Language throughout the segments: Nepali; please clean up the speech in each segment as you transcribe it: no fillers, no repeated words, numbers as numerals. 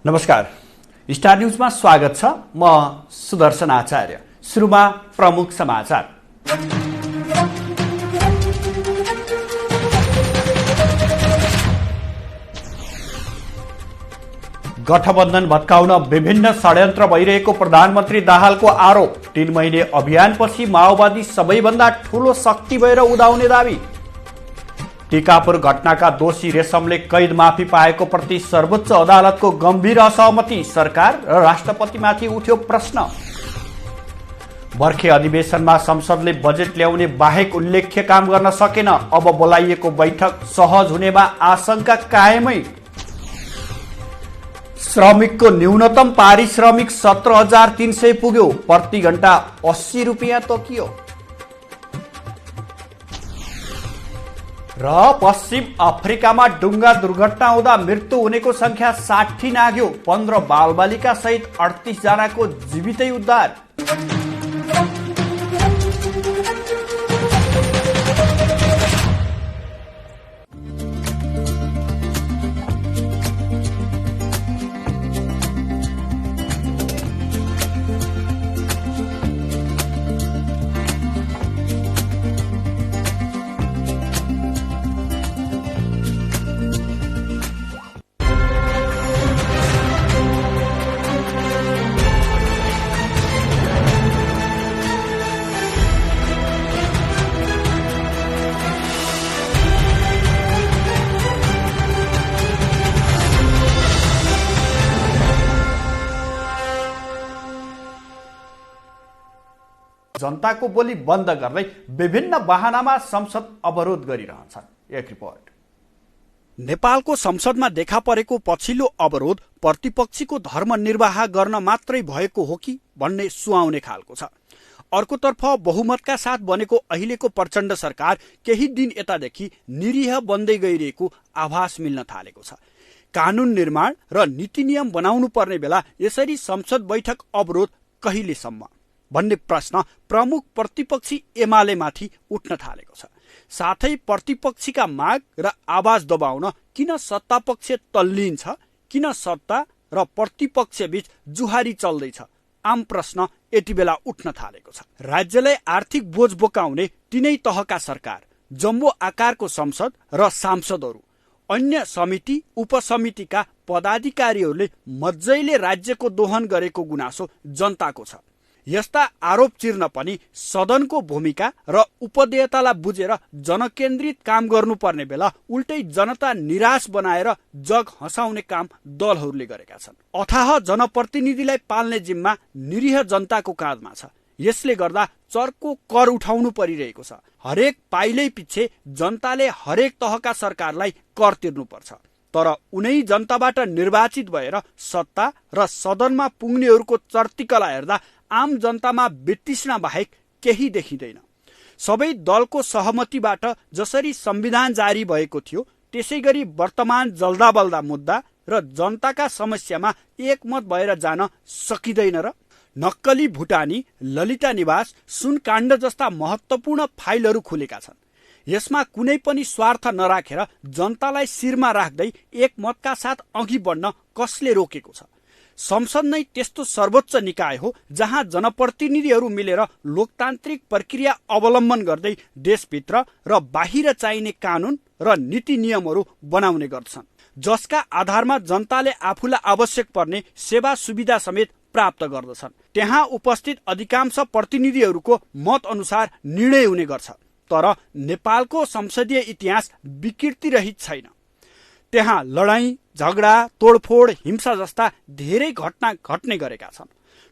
नमस्कार, स्टार न्यूजमा स्वागत छ। म सुदर्शन आचार्य। सुरुमा प्रमुख समाचार। गठबन्धन भत्काउन विभिन्न षड्यन्त्र भइरहेको प्रधानमन्त्री दाहालको आरोप। 3 महिने अभियानपछि माओवादी सबैभन्दा ठूलो शक्ति भएर उदाउने दावी। टिकापुर घटनाका दोषी रेशमले कैद माफी पाएको प्रति सर्वोच्च अदालतको गम्भीर असहमति। सरकार र राष्ट्रपतिमाथि उठ्यो प्रश्न। बर्खे अधिवेशनमा संसदले बजेट ल्याउने बाहेक उल्लेख्य काम गर्न सकेन। अब बोलाइएको बैठक सहज हुनेमा आशंका कायमै। श्रमिकको न्यूनतम पारिश्रमिक 17,300 पुग्यो। प्रति घण्टा 80 रुपियाँ तोकियो। र पश्चिम अफ्रिकामा डुङ्गा दुर्घटना हुँदा मृत्यु हुनेको संख्या 60 नाग्यो। 15 बालबालिका सहित 38 जनाको जीवितै उद्धार। जनताको बोली बन्द गर्दै विभिन्न बहानामा संसद अवरोध गरिरहन्छन्। एक रिपोर्ट। नेपालको संसदमा देखा परेको पछिल्लो अवरोध प्रतिपक्षीको धर्मनिर्वाह गर्न मात्रै भएको हो कि भन्ने सुहाउने खालको छ। अर्कोतर्फ बहुमतका साथ बनेको अहिलेको प्रचण्ड सरकार केही दिन यतादेखि निरीह बन्दै गइरहेको आभास मिल्न थालेको छ। कानून निर्माण र नीति नियम बनाउनु पर्ने बेला यसरी संसद बैठक अवरोध कहिलेसम्म भन्ने प्रश्न प्रमुख प्रतिपक्षी एमालेमाथि उठ्न थालेको छ। साथै प्रतिपक्षीका माग र आवाज दबाउन किन सत्तापक्ष तल्लिन्छ, किन सत्ता र प्रतिपक्षबीच जुहारी चल्दैछ, आम प्रश्न यति बेला उठ्न थालेको छ। राज्यलाई आर्थिक बोझ बोकाउने तीनै तहका सरकार, जम्बो आकारको संसद र सांसदहरू, अन्य समिति उपसमितिका पदाधिकारीहरूले मज्जैले राज्यको दोहन गरेको गुनासो जनताको छ। यस्ता आरोप चिर्न पनि सदनको भूमिका र उपदेयतालाई बुझेर जनकेन्द्रित काम गर्नुपर्ने बेला उल्टै जनता निराश बनाएर जग हँसाउने काम दलहरूले गरेका छन्। अथाह जनप्रतिनिधिलाई पाल्ने जिम्मा निरीह जनताको काँधमा छ। यसले गर्दा चर्को कर उठाउनु परिरहेको छ। हरेक पाइलै पछि जनताले हरेक तहका सरकारलाई कर तिर्नुपर्छ। तर उनै जनताबाट निर्वाचित भएर सत्ता र सदनमा पुग्नेहरूको चर्तिकला हेर्दा आम जनतामा वितृष्णा बाहेक केही देखिँदैन। सबै दलको सहमतिबाट जसरी संविधान जारी भएको थियो त्यसै गरी वर्तमान जल्दाबल्दा मुद्दा र जनताका समस्यामा एकमत भएर जान सकिँदैन र? नक्कली भुटानी, ललिता निवास, सुनकाण्ड जस्ता महत्त्वपूर्ण फाइलहरू खुलेका छन्। यसमा कुनै पनि स्वार्थ नराखेर जनतालाई शिरमा राख्दै एकमतका साथ अघि बढ्न कसले रोकेको छ? संसद नै त्यस्तो सर्वोच्च निकाय हो जहाँ जनप्रतिनिधिहरू मिलेर लोकतान्त्रिक प्रक्रिया अवलम्बन गर्दै देशभित्र र बाहिर चाहिने कानून र नीति नियमहरू बनाउने गर्छन्, जसका आधारमा जनताले आफूलाई आवश्यक पर्ने सेवा सुविधा समेत प्राप्त गर्दछन्। त्यहाँ उपस्थित अधिकांश प्रतिनिधिहरूको मत अनुसार निर्णय हुने गर्छ। तर नेपालको संसदीय इतिहास विकृतिरहित छैन। त्यहाँ लडाईँ, झगडा, तोडफोड, हिंसा जस्ता धेरै घटना घट्ने गरेका छन्।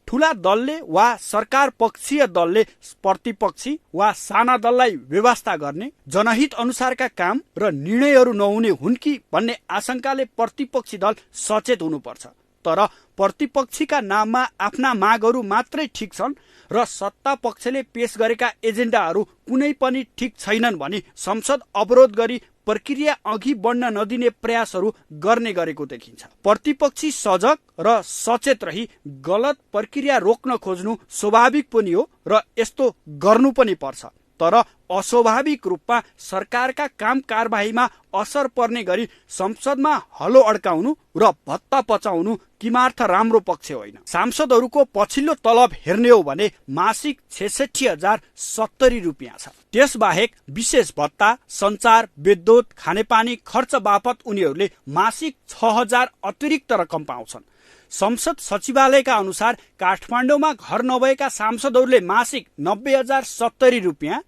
ठूला दलले वा सरकार पक्षीय दलले प्रतिपक्षी वा साना दललाई व्यवस्था गर्ने, जनहित अनुसारका काम र निर्णयहरू नहुने हुन् कि भन्ने आशंकाले प्रतिपक्षी दल सचेत हुनुपर्छ। तर प्रतिपक्षीका नाममा आफ्ना मागहरू मात्रै ठिक छन् र सत्ता पक्षले पेश गरेका एजेन्डाहरू कुनै पनि ठिक छैनन् भनी संसद अवरोध गरी प्रक्रिया अघि बढ्न नदिने प्रयासहरू गर्ने गरेको देखिन्छ। प्रतिपक्षी सजग र सचेत रही गलत प्रक्रिया रोक्न खोज्नु स्वाभाविक पनि हो र यस्तो गर्नु पनि पर्छ। तर अस्वाभाविक रूपमा सरकारका काम कारबाहीमा असर पर्ने गरी संसदमा हलो अड्काउनु र भत्ता पचाउनु किमार्थ राम्रो पक्ष होइन। सांसदहरूको पछिल्लो तलब हेर्ने हो भने मासिक 66,070 रुपियाँ छ। त्यसबाहेक विशेष भत्ता, सञ्चार, विद्युत, खानेपानी खर्च बापत उनीहरूले मासिक 6,000 अतिरिक्त रकम पाउँछन्। संसद सचिवालयका अनुसार काठमाडौँमा घर नभएका सांसदहरूले मासिक 90,070 रुपियाँ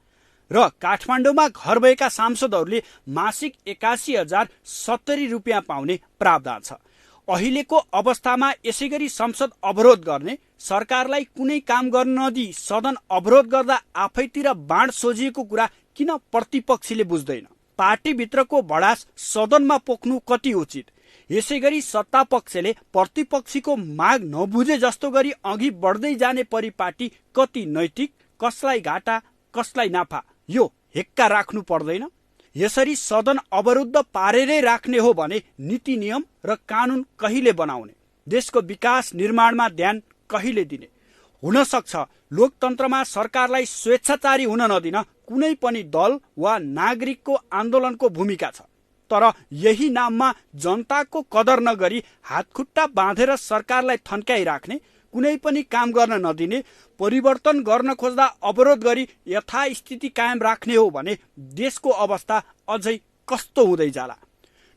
र काठमाडौँमा घर भएका सांसदहरूले मासिक 81,070 रुपियाँ पाउने प्रावधान छ। अहिलेको अवस्थामा यसैगरी संसद अवरोध गर्ने, सरकारलाई कुनै काम गर्न नदिई सदन अवरोध गर्दा आफैतिर बाँड सोझिएको कुरा किन प्रतिपक्षीले बुझ्दैन? पार्टीभित्रको भडास सदनमा पोख्नु कति उचित? यसैगरी सत्तापक्षले प्रतिपक्षीको माग नबुझे जस्तो गरी अघि बढ्दै जाने परिपाटी कति नैतिक, कसलाई घाटा कसलाई नाफा, यो हेक्का राख्नु पर्दैन? यसरी सदन अवरुद्ध पारेरै राख्ने हो भने नीति नियम र कानुन कहिले बनाउने? देशको विकास निर्माणमा ध्यान कहिले दिने? हुन सक्छ लोकतन्त्रमा सरकारलाई स्वेच्छाचारी हुन नदिन कुनै पनि दल वा नागरिकको आन्दोलनको भूमिका छ, तर यही नाममा जनताको कदर नगरी हातखुट्टा बाँधेर सरकारलाई थन्काइराख्ने, कुनै पनि काम गर्न नदिने, परिवर्तन गर्न खोज्दा अवरोध गरी यथास्थिति कायम राख्ने हो भने देशको अवस्था अझै कस्तो हुँदै जाला?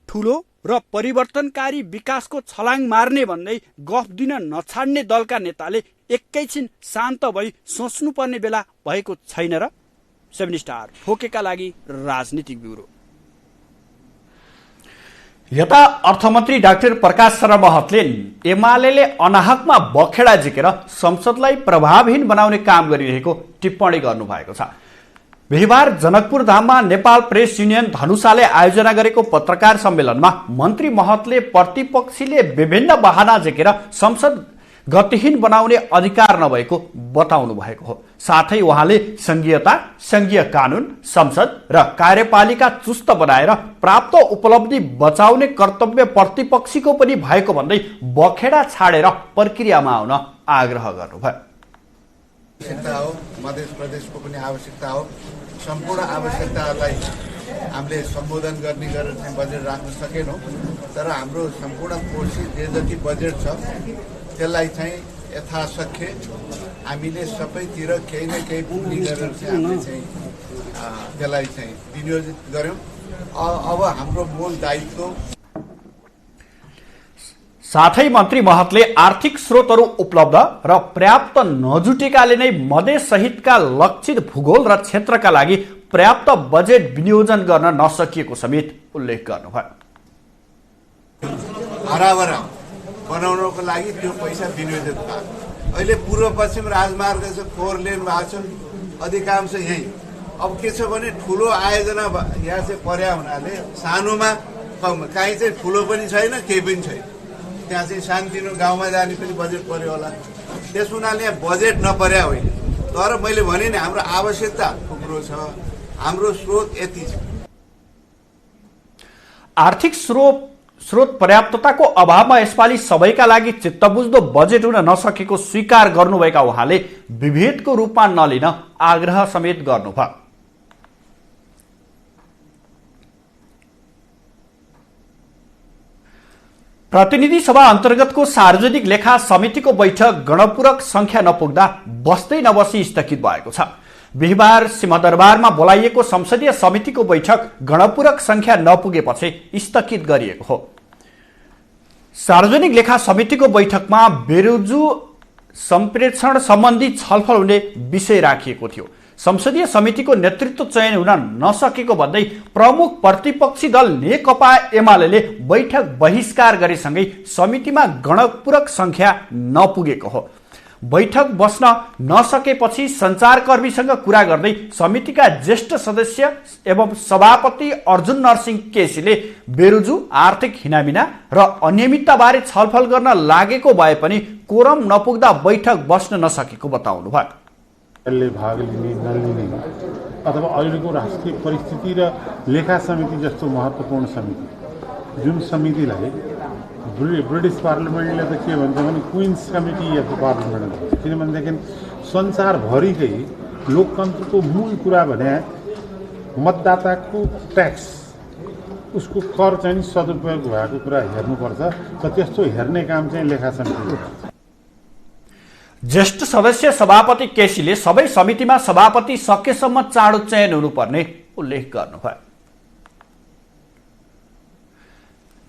ठुलो र परिवर्तनकारी विकासको छलाङ मार्ने भन्दै गफ दिन नछाड्ने दलका नेताले एकैछिन शान्त भई सोच्नुपर्ने बेला भएको छैन र? 7 स्टार फोकेका लागि राजनीतिक ब्युरो। यता अर्थमन्त्री डाक्टर प्रकाश शरण महतले एमाले अनाहकमा बखेडा झिकेर संसदलाई प्रभावहीन बनाउने काम गरिरहेको टिप्पणी गर्नुभएको छ। बिहिबार जनकपुर धाममा नेपाल प्रेस युनियन धनुषाले आयोजना गरेको पत्रकार सम्मेलनमा मन्त्री महतले प्रतिपक्षीले विभिन्न बहाना झिकेर संसद गतिहीन बनाउने अधिकार नभएको बताउनु भएको हो। साथै उहाँले संघीयता, संघीय कानुन, संसद र कार्यपालिका चुस्त बनाएर प्राप्त उपलब्धि बचाउने कर्तव्य प्रतिपक्षीको पनि भएको भन्दै बखेडा छाडेर प्रक्रियामा आउन आग्रह गर्नुभयो। आवश्यकता हो, मध्य प्रदेशको पनि आवश्यकता हो। सम्पूर्ण आवश्यकतालाई हामीले सम्बोधन गर्ने गरेर चाहिँ बजेट राख्न सकेनौँ, तर हाम्रो सम्पूर्ण कोसिस जे जति बजेट छ त्यसलाई चाहिँ यथाशक्य हामीले सबैतिर केही न केही पुग्ने गरेर चाहिँ हामीले चाहिँ त्यसलाई चाहिँ विनियोजित गर्यौँ। अब हाम्रो मूल दायित्व। साथै मन्त्री महतले आर्थिक स्रोतहरू उपलब्ध र पर्याप्त नजुटेकाले नै मधेस सहितका लक्षित भूगोल र क्षेत्रका लागि पर्याप्त बजेट विनियोजन गर्न नसकिएको समेत उल्लेख गर्नुभयो। हराभरा बनाउनको लागि त्यो पैसा विनियोजित भयो। अहिले पूर्व पश्चिम राजमार्ग छ, 4 लेन भएको छ, अधिकांश यही। अब के छ भने ठुलो आयोजना यहाँ चाहिँ पर्या हुनाले सानोमा कहीँ चाहिँ ठुलो पनि छैन, केही पनि छैन। त्यहाँ चाहिँ सानोतिनो गाउँमा जाने पनि बजेट पर्यो होला। त्यस हुनाले यहाँ बजेट नपर्या होइन, तर मैले भने नि हाम्रो आवश्यकता थुप्रो छ, हाम्रो स्रोत यति छ। आर्थिक स्रोत पर्याप्तताको अभावमा यसपालि सबैका लागि चित्तबुझ्दो बजेट हुन नसकेको स्वीकार गर्नुभएका उहाँले विभेदको रूपमा नलिन आग्रह समेत गर्नुभयो। प्रतिनिधि सभा अन्तर्गतको सार्वजनिक लेखा समितिको बैठक गणपूरक संख्या नपुग्दा बस्दै नबसी स्थगित भएको छ। बिहिबार सिंहदरबारमा बोलाइएको संसदीय समितिको बैठक गणपूरक संख्या नपुगेपछि स्थगित गरिएको हो। सार्वजनिक लेखा समितिको बैठकमा बेरोजु सम्प्रेषण सम्बन्धी छलफल हुने विषय राखिएको थियो। संसदीय समितिको नेतृत्व चयन हुन नसकेको भन्दै प्रमुख प्रतिपक्षी दल नेकपा एमाले बैठक बहिष्कार गरेसँगै समितिमा गणपूरक संख्या नपुगेको हो। बैठक बस्न नसकेपछि सञ्चारकर्मीसँग कुरा गर्दै समितिका ज्येष्ठ सदस्य एवं सभापति अर्जुन नरसिंह केसीले बेरोजु आर्थिक हिनामिना र अनियमितताबारे छलफल गर्न लागेको भए पनि कोरम नपुग्दा बैठक बस्न नसकेको बताउनुभयो। भाग लिने नलिने अथवा अहिलेको राष्ट्रिय परिस्थिति र लेखा समिति जस्तो महत्त्वपूर्ण समिति जुन समितिलाई ब्रिटिस पार्लिमेन्टले त के भन्छ भने Queens committee of the parliament भन्छ, किनभनेदेखि संसारभरिकै लोकतन्त्रको मूल कुरा भने मतदाताको ट्याक्स उसको कर चाहिँ सदुपयोग भएको कुरा हेर्नुपर्छ र त्यस्तो हेर्ने काम चाहिँ लेखा समितिले गर्छ। ज्येष्ठ सदस्य सभापति केसीले सबै समितिमा सभापति सकेसम्म चाँडो चयन हुनुपर्ने उल्लेख गर्नुभयो।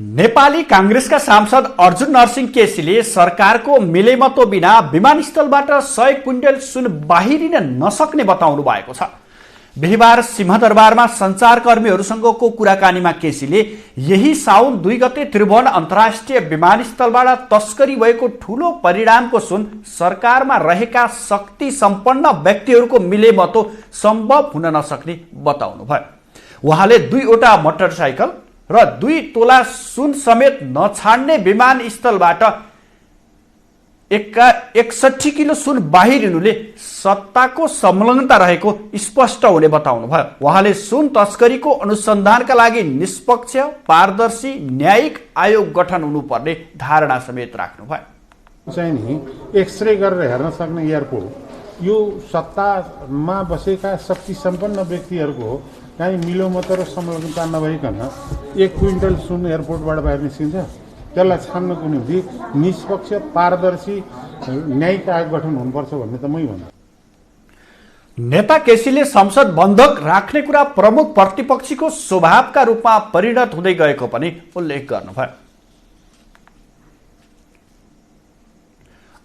नेपाली कांग्रेसका सांसद अर्जुन नरसिंह केसीले सरकारको मिलेमतो बिना विमानस्थलबाट 100 क्विन्टल सुन बाहिरिन नसक्ने बताउनु भएको छ। बिहिबार सिंहदरबारमा सञ्चारकर्मीहरूसँगको कुराकानीमा केसीले यही साउन 2 गते त्रिभुवन अन्तर्राष्ट्रिय विमानस्थलबाट तस्करी भएको ठूलो परिणामको सुन सरकारमा रहेका शक्ति सम्पन्न व्यक्तिहरूको मिलेमतो सम्भव हुन नसक्ने बताउनुभयो। उहाँले 2वटा मोटरसाइकल र 2 तोला सुन समेत नछाड्ने विमानस्थलबाट 61 किलो सुन बाहिरिनुले सत्ताको संलग्नता रहेको स्पष्ट हुने बताउनुभयो। उहाँले सुन तस्करीको अनुसन्धानका लागि निष्पक्ष, पारदर्शी, न्यायिक आयोग गठन हुनुपर्ने धारणा समेत राख्नुभयो। चाहिँ नि एक्सरे गरेर हेर्न सक्ने एयरपोर्ट यो सत्तामा बसेका शक्ति सम्पन्न व्यक्तिहरूको कहीँ मिलोमतो र संलग्नता नभइकन 1 क्विन्टल सुन एयरपोर्टबाट बाहिर निस्किन्छ। त्यसलाई छान्नको निम्ति निष्पक्ष, पारदर्शी, न्यायिक आयोग गठन हुनुपर्छ भन्ने त मै भन्छु। नेता केसीले संसद बन्धक राख्ने कुरा प्रमुख प्रतिपक्षीको स्वभावका रूपमा परिणत हुँदै गएको पनि उल्लेख गर्नुभयो।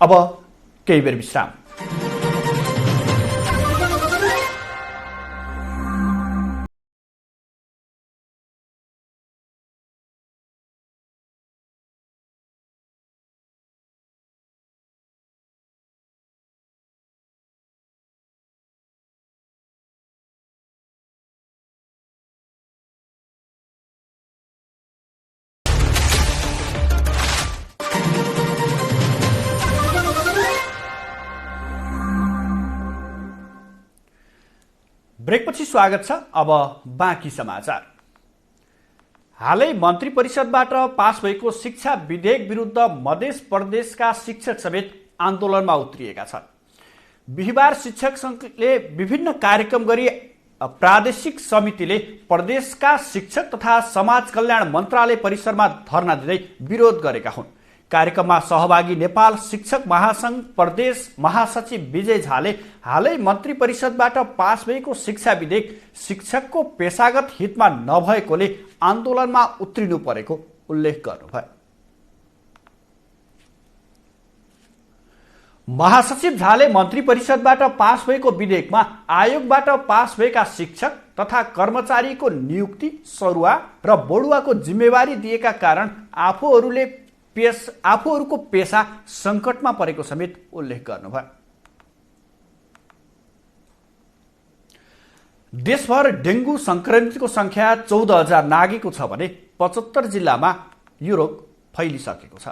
अब केही बेर विश्राम। ब्रेकपछि स्वागत छ। अब बाँकी समाचार। हालै मन्त्री परिषदबाट पास भएको शिक्षा विधेयक विरुद्ध मध्य प्रदेशका शिक्षक समेत आन्दोलनमा उत्रिएका छन्। बिहिबार शिक्षक संघले विभिन्न कार्यक्रम गरी प्रादेशिक समितिले प्रदेशका शिक्षक तथा समाज कल्याण मन्त्रालय परिसरमा धरना दिँदै विरोध गरेका हुन्। कार्यक्रममा सहभागी नेपाल शिक्षक महासंघ प्रदेश महासचिव विजय झाले हालै मन्त्री परिषदबाट पास भएको शिक्षा विधेयक शिक्षकको पेशागत हितमा नभएकोले आन्दोलनमा उत्रिनु परेको उल्लेख गर्नुभयो। महासचिव झाले मन्त्री परिषदबाट पास भएको विधेयकमा आयोगबाट पास भएका शिक्षक तथा कर्मचारीको नियुक्ति, सरुवा र बढुवाको जिम्मेवारी दिएका कारण आफूहरूको पेशा संकटमा परेको समेत उल्लेख गर्नुभयो। देशभर डेंगू संक्रमितको संख्या 14,000 नागेको छ भने 75 जिल्लामा यो रोग फैलिसकेको छ।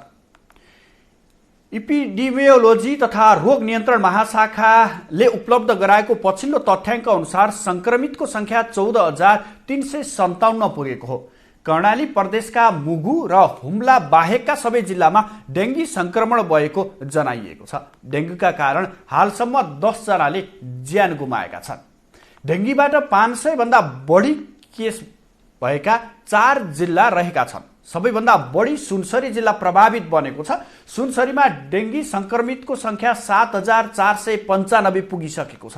इपिडेमियोलोजी तथा रोग नियन्त्रण महाशाखाले उपलब्ध गराएको पछिल्लो तथ्याङ्क अनुसार संक्रमितको संख्या 14,357 पुगेको हो। कर्णाली प्रदेशका मुगु र हुम्ला बाहेकका सबै जिल्लामा डेंगी संक्रमण भएको जनाइएको छ। डेंगूका कारण हालसम्म 10 जनाले ज्यान गुमाएका छन्। डेंगीबाट 500 भन्दा बढी केस भएका 4 जिल्ला रहेका छन्। सबैभन्दा बढी सुनसरी जिल्ला प्रभावित बनेको छ। सुनसरीमा डेंगी संक्रमितको संख्या 7,495 पुगिसकेको छ।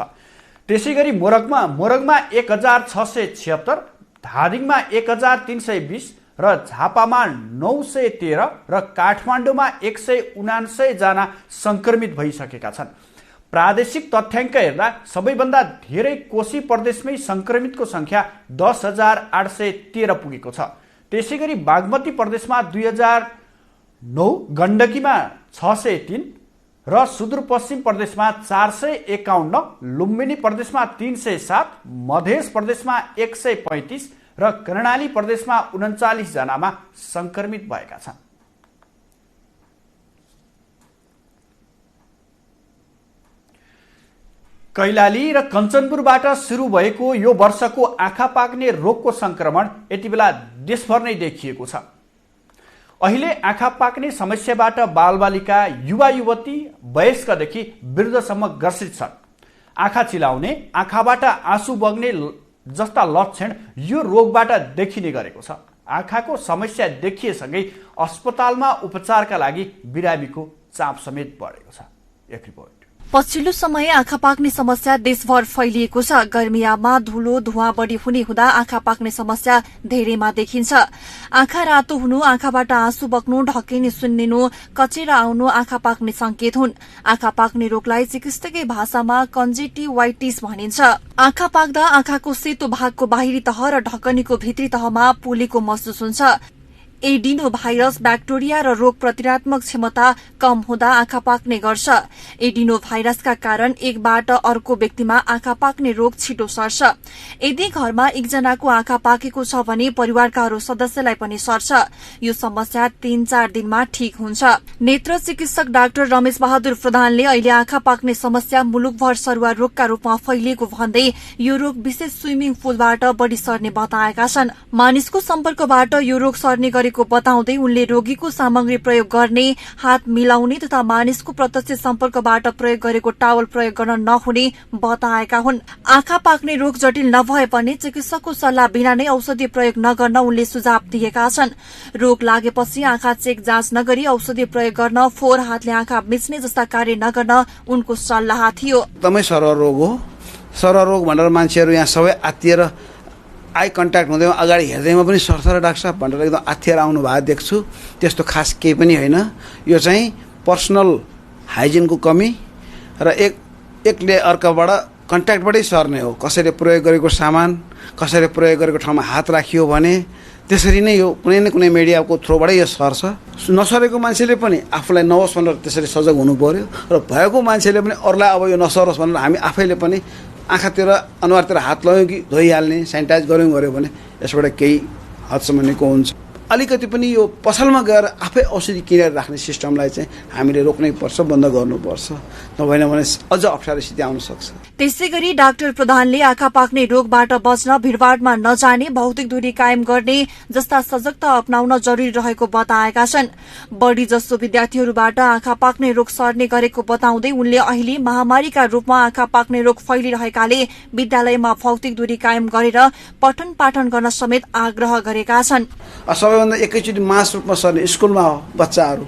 त्यसैगरी मोरङमा 1,676, धादिङमा 1,320 र झापामा 913 र काठमाडौँमा 179 जना संक्रमित भइसकेका छन्। प्रादेशिक तथ्याङ्क हेर्दा सबैभन्दा धेरै कोशी प्रदेशमै संक्रमितको संख्या 10,813 पुगेको छ। त्यसैगरी बागमती प्रदेशमा 2009, गण्डकीमा 603 र सुदूरपश्चिम प्रदेशमा 451, लुम्बिनी प्रदेशमा 307, मध्य प्रदेशमा 135 र कर्णाली प्रदेशमा 39 जनामा संक्रमित भएका छन्। कैलाली र कञ्चनपुरबाट सुरु भएको यो वर्षको आँखा पाक्ने रोगको संक्रमण यति बेला देशभर नै देखिएको छ। अहिले आँखा पाक्ने समस्याबाट बालबालिका, युवा युवती, वयस्कदेखि वृद्धसम्म ग्रसित छन्। आँखा चिलाउने, आँखाबाट आँसु बग्ने जस्ता लक्षण यो रोगबाट देखिने गरेको छ। आँखाको समस्या देखिएसँगै अस्पतालमा उपचारका लागि बिरामीको चाप समेत बढेको छ। एक रिपोर्ट। पछिल्लो समय आँखा पाक्ने समस्या देशभर फैलिएको छ। गर्मियामा धुलो धुवा बढी हुने हुँदा आँखा पाक्ने समस्या धेरैमा देखिन्छ। आँखा रातो हुनु, आँखाबाट आँसु बग्नु, ढकेनी सुन्निनु, कचेरा आउनु आँखा पाक्ने संकेत हुन्। आँखा पाक्ने रोगलाई चिकित्सकीय भाषामा कन्जक्टिभाइटिस भनिन्छ। आँखा पाक्दा आँखाको सेतो भागको बाहिरी तह र ढकनीको भित्री तहमा पोलेको महसुस हुन्छ। एडिनो भाइरस ब्याक्टेरिया र रोग प्रतिरोधक क्षमता कम हुँदा आँखा पाक्ने गर्छ। एडिनो भाइरसका कारण एकबाट अर्को व्यक्तिमा आँखा पाक्ने रोग छिटो सर्छ। यदि घरमा एकजनाको आँखा पाकेको छ भने परिवारका अरू सदस्यलाई पनि सर्छ। यो समस्या 3-4 दिनमा ठीक हुन्छ। नेत्र चिकित्सक डाक्टर रमेश बहादुर प्रधानले अहिले आँखा पाक्ने समस्या मुलुकभर सरुवा रोगका रूपमा फैलिएको भन्दै यो रोग विशेष स्विमिङ पुलबाट बढ़ी सर्ने बताएका छन्। मानिसको सम्पर्कबाट यो रोग सर्ने गरेको बताउँदै उनले रोगीको सामग्री प्रयोग गर्ने, हात मिलाउने तथा मानिसको प्रत्यक्ष सम्पर्कबाट प्रयोग गरेको टावल प्रयोग गर्न नहुने बताएका हुन्। आँखा पाक्ने रोग जटिल नभए पनि चिकित्सकको सल्लाह बिना नै औषधि प्रयोग नगर्न उनले सुझाव दिएका छन्। रोग लागेपछि आँखा चेक जाँच नगरी औषधि प्रयोग गर्न, फोहोर हातले आँखा मिच्ने जस्ता कार्य नगर्न उनको सल्लाह थियो। एकदमै सरल रोग हो। सरल रोग भनेर मान्छेहरू यहाँ सबै आत्तिएर आई कन्ट्याक्ट हुँदै अगाडि हेर्दैमा पनि सरसर डाक्टर साहब भनेर एकदम आत्तिएर आउनु भएको देख्छु। त्यस्तो खास केही पनि होइन। यो चाहिँ पर्सनल हाइजिनको कमी र एकले अर्काबाट कन्ट्याक्टबाटै सर्ने हो। कसैले प्रयोग गरेको सामान, कसैले प्रयोग गरेको ठाउँमा हात राखियो भने त्यसरी नै यो कुनै न कुनै मिडियाको थ्रुबाटै यो सर्छ। नसरेको मान्छेले पनि आफूलाई नहोस् भनेर त्यसरी सजग हुनु पर्यो र भएको मान्छेले पनि अरूलाई अब यो नसरोस् भनेर हामी आफैले पनि आँखातिर अनुहारतिर हात लगायौँ कि धोइहाल्ने, सेनिटाइज गऱ्यो भने यसबाट केही हदसम्म निको हुन्छ। अलिकति पनि यो पसलमा गएर आफै औषधि किनेर राख्ने सिस्टमलाई चाहिँ हामीले रोक्नै पर्छ, बन्द गर्नुपर्छ। नभएन भने अझ अप्ठ्यारो स्थिति आउन सक्छ। त्यसैगरी डाक्टर प्रधानले आँखा पाक्ने रोगबाट बच्न भिडभाडमा नजाने, भौतिक दूरी कायम गर्ने जस्ता सजगता अपनाउन जरुरी रहेको बताएका छन्। बढ़ी जसो विद्यार्थीहरूबाट आँखा पाक्ने रोग सर्ने गरेको बताउँदै उनले अहिले महामारीका रूपमा आँखा पाक्ने रोग फैलिरहेकाले विद्यालयमा भौतिक दूरी कायम गरेर पठन पाठन गर्न समेत आग्रह गरेका छन्। सबैभन्दा एकैचोटि मास रूपमा सर्ने स्कुलमा हो बच्चाहरू।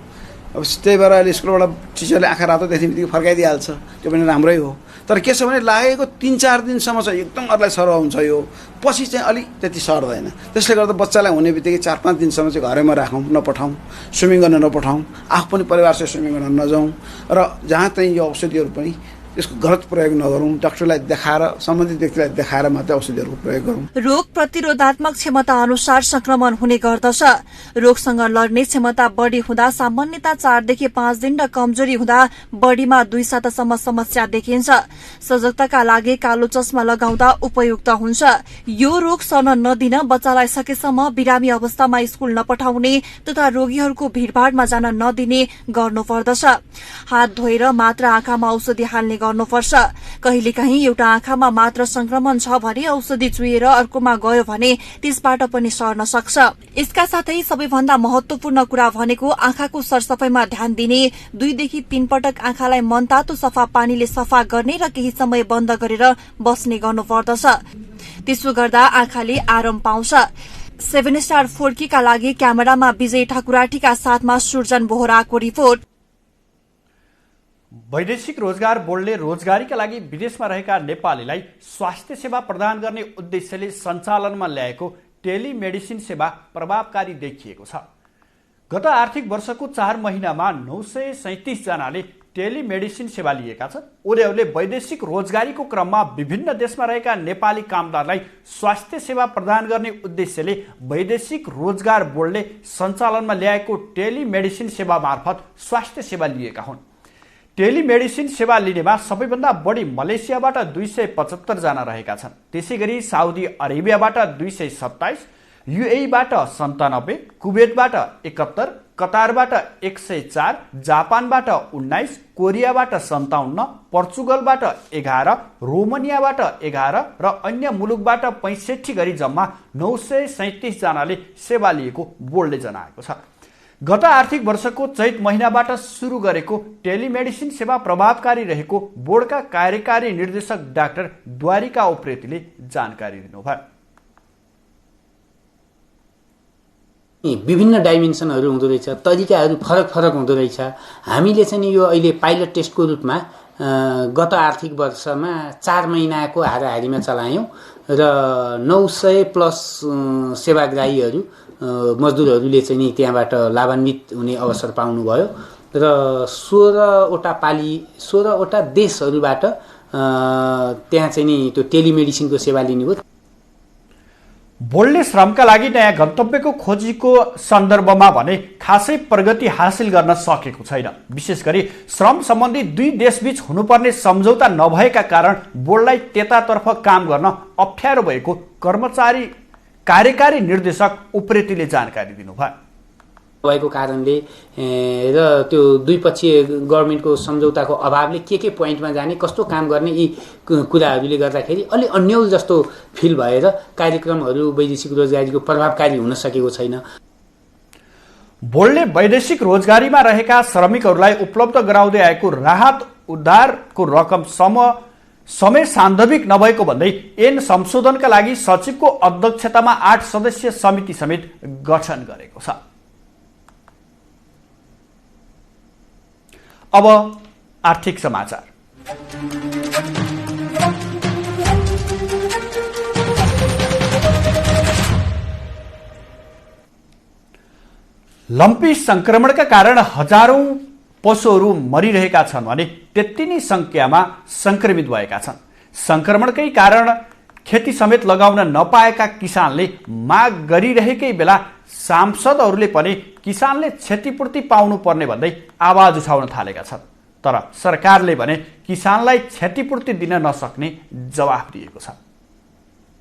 अब त्यही भएर अहिले स्कुलबाट टिचरले आँखा रातो देख्ने बित्तिकै फर्काइदिइहाल्छ, त्यो पनि राम्रै हो। तर के छ भने लागेको 3-4 दिनसम्म चाहिँ एकदम अरूलाई सर हुन्छ, यो पछि चाहिँ अलिक त्यति सर्दैन। त्यसले गर्दा बच्चालाई हुने बित्तिकै 4-5 दिनसम्म चाहिँ घरैमा राखौँ, नपठाउँ, स्विमिङ गर्न नपठाउँ, आफू पनि परिवारसँग स्विमिङ गर्न नजाउँ र जहाँ चाहिँ यो औषधिहरू पनि यसको गलत प्रयोग नगरौँ। डाक्टरलाई देखाएर, सम्बन्धित व्यक्तिलाई देखाएर मात्रै औषधिहरूको प्रयोग गरौँ। रोग प्रतिरोधात्मक क्षमता अनुसार संक्रमण हुने गर्दछ। रोगसँग लड्ने क्षमता बढी हुँदा सामान्यतः 4 देखि 5 दिन र कमजोरी हुँदा बढीमा 2 सातासम्म समस्या देखिन्छ। सजगताका लागि कालो चस्मा लगाउँदा उपयुक्त हुन्छ। यो रोग सर्न नदिन बच्चालाई सकेसम्म बिरामी अवस्थामा स्कूल नपठाउने तथा रोगीहरूको भीड़भाड़मा जान नदिने गर्नुपर्दछ। हात धोएर मात्र आँखामा औषधि हाल्ने गर्नुपर्छ। कहिलेकाहीँ एउटा आँखामा मात्र संक्रमण छ भने औषधि चुहेर अर्कोमा गयो भने त्यसबाट पनि सर्न सक्छ। यसका साथै सबैभन्दा महत्वपूर्ण कुरा भनेको आँखाको सरसफाईमा ध्यान दिने, 2 देखि 3 पटक आँखालाई मनतातो सफा पानीले सफा गर्ने र केही समय बन्द गरेर बस्ने गर्नुपर्दछ। त्यसो गर्दा आँखाले आराम पाउँछ। 7 स्टार 4K का लागि क्यामेरामा विजय ठाकुराटीका साथमा सुर्जन बोहराको रिपोर्ट। वैदेशिक रोजगार बोर्डले रोजगारीका लागि विदेशमा रहेका नेपालीलाई स्वास्थ्य सेवा प्रदान गर्ने उद्देश्यले सञ्चालनमा ल्याएको टेलिमेडिसिन सेवा प्रभावकारी देखिएको छ। गत आर्थिक वर्षको 4 महिनामा 937 जनाले टेलिमेडिसिन सेवा लिएका छन्। उनीहरूले वैदेशिक रोजगारीको क्रममा विभिन्न देशमा रहेका नेपाली कामदारलाई स्वास्थ्य सेवा प्रदान गर्ने उद्देश्यले वैदेशिक रोजगार बोर्डले सञ्चालनमा ल्याएको टेलिमेडिसिन सेवा मार्फत स्वास्थ्य सेवा लिएका हुन्। टेलिमेडिसिन सेवा लिनेमा सबैभन्दा बढी मलेसियाबाट 275 जना रहेका छन्। त्यसैगरी साउदी अरेबियाबाट 227, युएईबाट 97, कुवेतबाट 71, कतारबाट 104, जापानबाट 19, कोरियाबाट 57, पोर्चुगलबाट 11, रोमानियाबाट 11 र अन्य मुलुकबाट 65 गरी जम्मा 937 जनाले सेवा लिएको बोर्डले जनाएको छ। गत आर्थिक वर्षको चैत महिनाबाट सुरु गरेको टेलिमेडिसिन सेवा प्रभावकारी रहेको बोर्डका कार्यकारी निर्देशक डाक्टर द्वारिका उप्रेतीले जानकारी दिनुभयो। विभिन्न डाइमेन्सनहरू हुँदो रहेछ, तरिकाहरू फरक फरक हुँदो रहेछ। हामीले चाहिँ नि यो अहिले पाइलट टेस्टको रूपमा गत आर्थिक वर्षमा 4 महिनाको हाराहारीमा चलायौँ र 900 प्लस सेवाग्राहीहरू मजदुरहरूले चाहिँ नि त्यहाँबाट लाभान्वित हुने अवसर पाउनुभयो र 16वटा देशहरूबाट त्यहाँ चाहिँ नि त्यो टेलिमेडिसिनको सेवा लिनुभयो। बोर्डले श्रमका लागि नयाँ गन्तव्यको खोजीको सन्दर्भमा भने खासै प्रगति हासिल गर्न सकेको छैन। विशेष गरी श्रम सम्बन्धी दुई देशबीच हुनुपर्ने सम्झौता नभएका कारण बोर्डलाई त्यतातर्फ काम गर्न अप्ठ्यारो भएको कार्यकारी निर्देशक उप्रेतीले जानकारी दिनुभयो। भएको कारणले र त्यो द्विपक्षीय गभर्नमेन्टको सम्झौताको अभावले के पोइन्टमा जाने, कस्तो काम गर्ने, यी कुराहरूले गर्दाखेरि अलि अन्यल जस्तो फिल भएर कार्यक्रमहरू वैदेशिक रोजगारीको प्रभावकारी हुन सकेको छैन। बोर्डले वैदेशिक रोजगारीमा रहेका श्रमिकहरूलाई उपलब्ध गराउँदै आएको राहत उद्धारको रकम समय सान्दर्भिक नभएको भन्दै ऐन संशोधनका लागि सचिवको अध्यक्षतामा 8 सदस्यीय समिति समेत गठन गरेको छ। अब आर्थिक समाचार। लम्पी संक्रमणका कारण हजारौं पशुहरू मरिरहेका छन् भने त्यति नै संख्यामा संक्रमित भएका छन्। संक्रमणकै कारण खेती समेत लगाउन नपाएका किसानले माग गरिरहेकै बेला सांसदहरूले पनि किसानले क्षतिपूर्ति पाउनु पर्ने भन्दै आवाज उठाउन थालेका छन्। तर सरकारले भने किसानलाई क्षतिपूर्ति दिन नसक्ने जवाफ दिएको छ।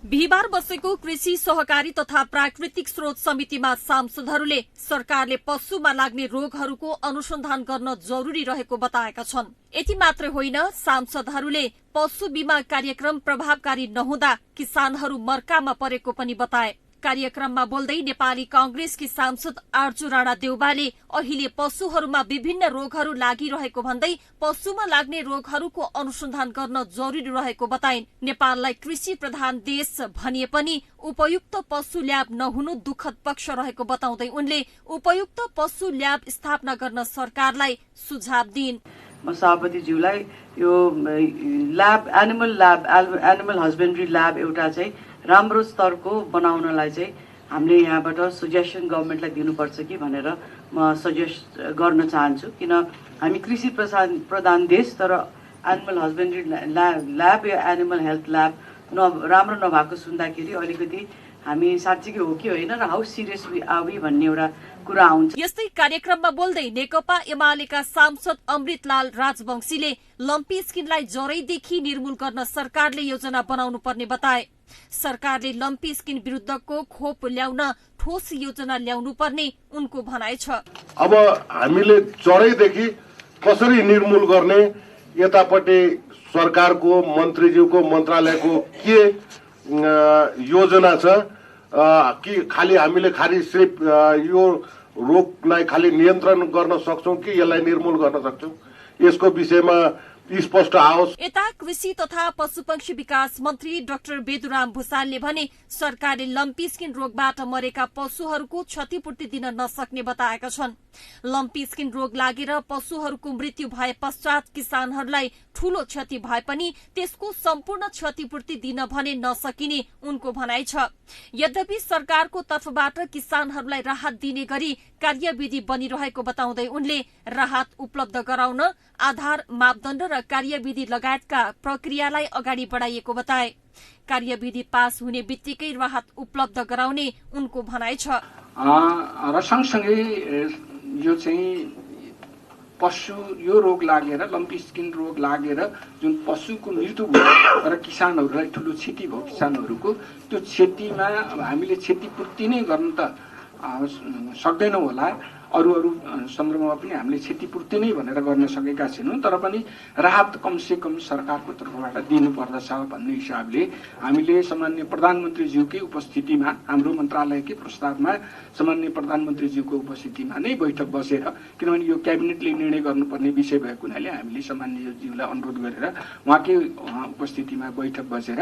बिहिबार बसेको कृषि सहकारी तथा प्राकृतिक स्रोत समितिमा सांसदहरूले सरकारले पशुमा लाग्ने रोगहरूको अनुसन्धान गर्न जरुरी रहेको बताएका छन्। यति मात्रै होइन, सांसदहरूले पशु बीमा कार्यक्रम प्रभावकारी नहुँदा किसानहरू मर्कामा परेको पनि बताए। कार्यक्रममा बोल्दै नेपाली कांग्रेसकी सांसद आर्जु राणा देउबाले अहिले पशुहरूमा विभिन्न रोगहरू लागिरहेको भन्दै पशुमा लाग्ने रोगहरूको अनुसन्धान गर्न जरुरी रहेको बताइन्। नेपाललाई कृषि प्रधान देश भनिए पनि उपयुक्त पशु ल्याब नहुनु दुःखद पक्ष रहेको बताउँदै उनले उपयुक्त पशु ल्याब स्थापना गर्न सरकारलाई सुझाव दिइन्। म सभापतिज्यूलाई यो ल्याब एनिमल हस्बेन्ड्री ल्याब एउटा चाहिँ राम्रो स्तरको बनाउनलाई चाहिँ हामीले यहाँबाट सजेसन गभर्नमेन्टलाई दिनुपर्छ कि भनेर म सजेस्ट गर्न चाहन्छु। किन हामी कृषि प्रधान देश, तर एनिमल हस्बेन्ड्री ल्याब या एनिमल हेल्थ ल्याब राम्रो नभएको सुन्दाखेरि अलिकति हामी साँच्चीकै हो कि होइन र हाउ सिरियस आर वी भन्ने एउटा कुरा आउँछ। यस्तै कार्यक्रममा बोल्दै नेकपा एमालेका सांसद अमृतलाल राजवंशीले लम्पी स्किनलाई जरैदेखि निर्मूल गर्न सरकारले योजना बनाउनु पर्ने बताए। सरकारले लम्पी स्किन विरुद्धको खोप ल्याउन ठोस योजना ल्याउनु पर्ने उनको भनाइ छ। अब हामीले जरैदेखि कसरी निर्मूल गर्ने, यतापट्टि सरकारको मन्त्रीज्यूको मन्त्रालयको के योजना छ कि खालि हामीले सिर्फ यो रोगलाई खालि नियन्त्रण गर्न सक्छौं कि यसलाई निर्मूल गर्न सक्छौं, यसको विषयमा स्पष्ट आओस्। यता कृषि तथा पशुपक्षी विकास मन्त्री डाक्टर बेदुराम भुसालले भने सरकारले लम्पी स्किन रोगबाट मरेका पशुहरूको क्षतिपूर्ति दिन नसक्ने बताएका छन्। लम्पी स्किन रोग लागेर पशुहरूको मृत्यु भए पश्चात किसानहरूलाई ठूलो क्षति भए पनि त्यसको सम्पूर्ण क्षतिपूर्ति दिन भने नसकिने उनको भनाइ छ। यद्यपि सरकारको तर्फबाट किसानहरूलाई राहत दिने गरी कार्यविधि बनिरहेको बताउँदै उनले राहत उपलब्ध गराउन आधार मापदण्ड र कार्यविधि लगायतका प्रक्रियालाई अगाडि बढाइएको बताए। कार्यविधि पास हुने बित्तिकै राहत उपलब्ध गराउने उनको भनाइ छ। र सँगसँगै यो चाहिँ पशु यो रोग लागेर लम्पी स्किन रोग लागेर जुन पशुको मृत्यु भयो र किसानहरूलाई ठुलो क्षति भयो, किसानहरूको त्यो क्षतिमा हामीले क्षतिपूर्ति नै गर्न त सक्दैनौँ होला। अरू सन्दर्भमा पनि हामीले क्षतिपूर्ति नै भनेर गर्न सकेका छैनौँ, तर पनि राहत कमसे कम सरकारको तर्फबाट दिनुपर्दछ भन्ने हिसाबले हामीले सामान्य प्रधानमन्त्रीज्यूकै उपस्थितिमा, हाम्रो मन्त्रालयकै प्रस्तावमा सामान्य प्रधानमन्त्रीज्यूको उपस्थितिमा नै बैठक बसेर, किनभने यो क्याबिनेटले निर्णय गर्नुपर्ने विषय भएको हुनाले हामीले सामान्यज्यूलाई अनुरोध गरेर उहाँकै उपस्थितिमा बैठक बसेर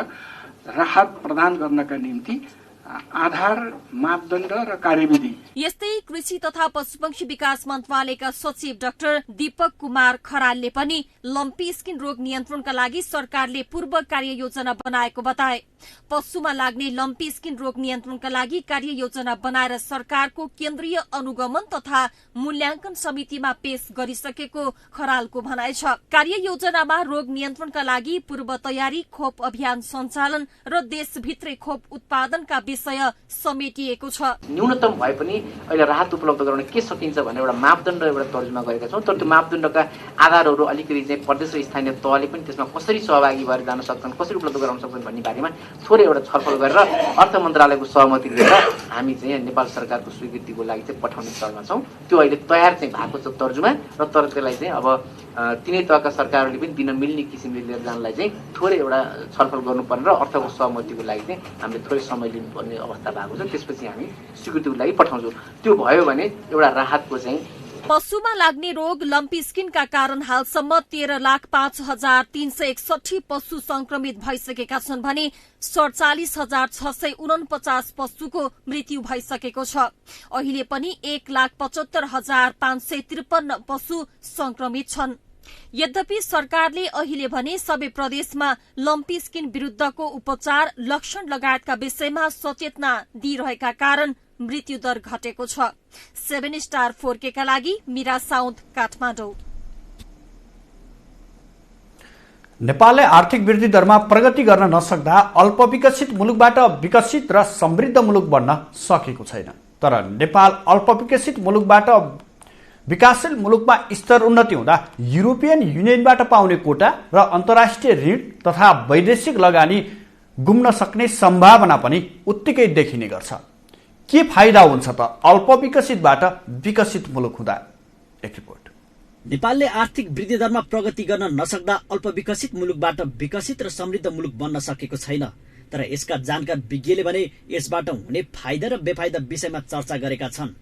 राहत प्रदान गर्नका निम्ति आधार, मापदण्ड र कार्यविधि। यस्तै कृषि तथा पशुपक्षी विकास मन्त्रालयका सचिव डाक्टर दीपक कुमार खरालले पनि लम्पी स्किन रोग नियन्त्रणका लागि सरकारले पूर्व कार्ययोजना बनाएको बताए। पशुमा लाग्ने लम्पी स्किन रोग नियन्त्रणका लागि कार्ययोजना बनाएर सरकारको केन्द्रीय अनुगमन तथा मूल्याङ्कन समितिमा पेश गरिसकेको खरालको भनाइ छ। कार्ययोजनामा रोग नियन्त्रणका लागि पूर्व तयारी, खोप अभियान सञ्चालन र देशभित्रै खोप उत्पादनका विषय समेटिएको छ। न्यूनतम भए पनि अहिले राहत उपलब्ध गराउन के सकिन्छ भन्ने एउटा मापदण्ड एउटा तर्जुमा गरेका छौँ, तर त्यो मापदण्डका आधारहरू अलिकति चाहिँ प्रदेश र स्थानीय तहले पनि त्यसमा कसरी सहभागी भएर जान सक्छन्, कसरी उपलब्ध गराउन सक्छन् भन्ने बारेमा थोरै एउटा छलफल गरेर अर्थ मन्त्रालयको सहमति लिएर हामी चाहिँ नेपाल सरकारको स्वीकृतिको लागि चाहिँ पठाउने चरणमा छौँ। त्यो अहिले तयार चाहिँ भएको छ तर्जुमा, र तर त्यसलाई चाहिँ अब तिनै तहका सरकारहरूले पनि दिन मिल्ने किसिमले लिएर जानलाई चाहिँ थोरै एउटा छलफल गर्नुपर्ने र अर्थको सहमतिको लागि चाहिँ हामीले थोरै समय लिनुपर्ने अवस्था भएको छ। त्यसपछि हामी स्वीकृतिको लागि पठाउँछौँ। त्यो भयो भने एउटा राहतको चाहिँ। पशुमा लाग्ने रोग लम्पी स्किनका कारण हालसम्म 13,05,361 पशु संक्रमित भइसकेका छन् भने 47,649 पशुको मृत्यु भइसकेको छ। अहिले पनि 1,75,553 पशु संक्रमित छन्। यद्यपि सरकारले अहिले भने सबै प्रदेशमा लम्पी स्किन विरुद्धको उपचार, लक्षण लगायतका विषयमा सचेतना दिइरहेका कारण मृत्यु दर घटेको छ। 7 स्टार 4K का लागि मीरा साउन्द, काठमाडौँ। नेपालले आर्थिक वृद्धि दरमा प्रगति गर्न नसक्दा अल्पविकसित मुलुकबाट विकसित र समृद्ध मुलुक बन्न सकेको छैन। तर नेपाल अल्पविकसित मुलुकबाट विकासशील मुलुकमा स्तर उन्नति हुँदा युरोपियन युनियनबाट पाउने कोटा र अन्तर्राष्ट्रिय ऋण तथा वैदेशिक लगानी गुम्न सक्ने सम्भावना पनि उत्तिकै देखिने गर्छ। के फाइदा हुन्छ त अल्पविकसितबाट विकसित मुलुक हुँदा? एक रिपोर्ट। नेपालले आर्थिक वृद्धि दरमा प्रगति गर्न नसक्दा अल्पविकसित मुलुकबाट विकसित र समृद्ध मुलुक बन्न सकेको छैन। तर यसका जानकार विज्ञले भने यसबाट हुने फाइदा र बेफाइदा विषयमा चर्चा गरेका छन्।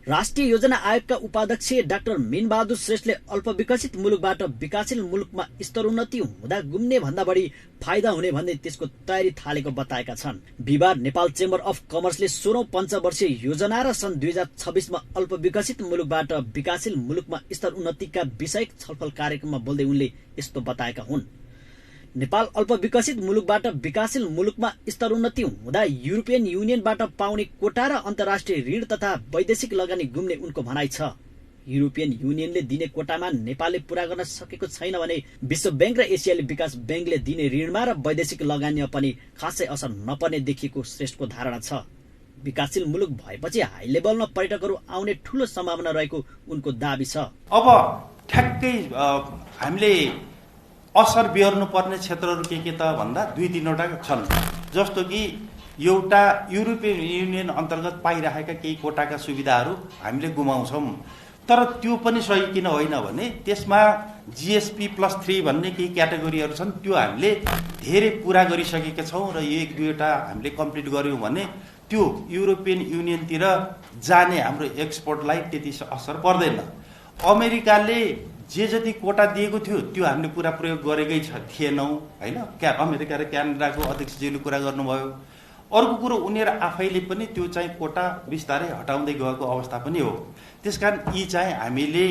राष्ट्रिय योजना आयोगका उपाध्यक्ष डाक्टर मीनबहादुर श्रेष्ठले अल्पविकसित मुलुकबाट विकासशील मुलुकमा स्तरोन्नति हुँदा गुम्ने भन्दा बढी फाइदा हुने भन्दै त्यसको तयारी थालेको बताएका छन्। बिहिबार नेपाल चेम्बर अफ कमर्सले 16औं पञ्चवर्षीय योजना र सन् 2026मा अल्पविकसित मुलुकबाट विकासशील मुलुकमा स्तर उन्नतिका विषयक छलफल कार्यक्रममा बोल्दै उनले यस्तो बताएका हुन्। नेपाल अल्पविकसित मुलुकबाट विकासशील मुलुकमा स्तरोन्नति हुँदा युरोपियन युनियनबाट पाउने कोटा र अन्तर्राष्ट्रिय ऋण तथा वैदेशिक लगानी गुम्ने उनको भनाइ छ। युरोपियन युनियनले दिने कोटामा नेपालले पूरा गर्न सकेको छैन भने विश्व बैंक र एसियाली विकास बैंकले दिने ऋणमा र वैदेशिक लगानीमा पनि खासै असर नपर्ने देखिएको श्रेष्ठको धारणा छ। विकासशील मुलुक भएपछि हाई लेभलमा पर्यटकहरू आउने ठूलो सम्भावना रहेको उनको दाबी छ। अब ठ्याक्कै हामीले असर बिहोर्नु पर्ने क्षेत्रहरू के त भन्दा 2-3वटा छन्। जस्तो कि एउटा युरोपियन युनियन अन्तर्गत पाइरहेका केही कोटाका सुविधाहरू हामीले गुमाउँछौँ। तर त्यो पनि सही किन होइन भने त्यसमा GSP+3 भन्ने केही क्याटेगोरीहरू छन्, त्यो हामीले धेरै पूरा गरिसकेका छौँ र 1-2वटा हामीले कम्प्लिट गर्यौँ भने त्यो युरोपियन युनियनतिर जाने हाम्रो एक्सपोर्टलाई त्यति असर पर्दैन। अमेरिकाले जे जति कोटा दिएको थियो त्यो हामीले पुरा प्रयोग गरेकै थिएनौँ हैन। अमेरिका र क्यानाडाको अध्यक्षज्यूले कुरा गर्नुभयो। अर्को कुरो उनीहरू आफैले पनि त्यो चाहिँ कोटा बिस्तारै हटाउँदै गएको अवस्था पनि हो। त्यसकारण यी चाहिँ हामीले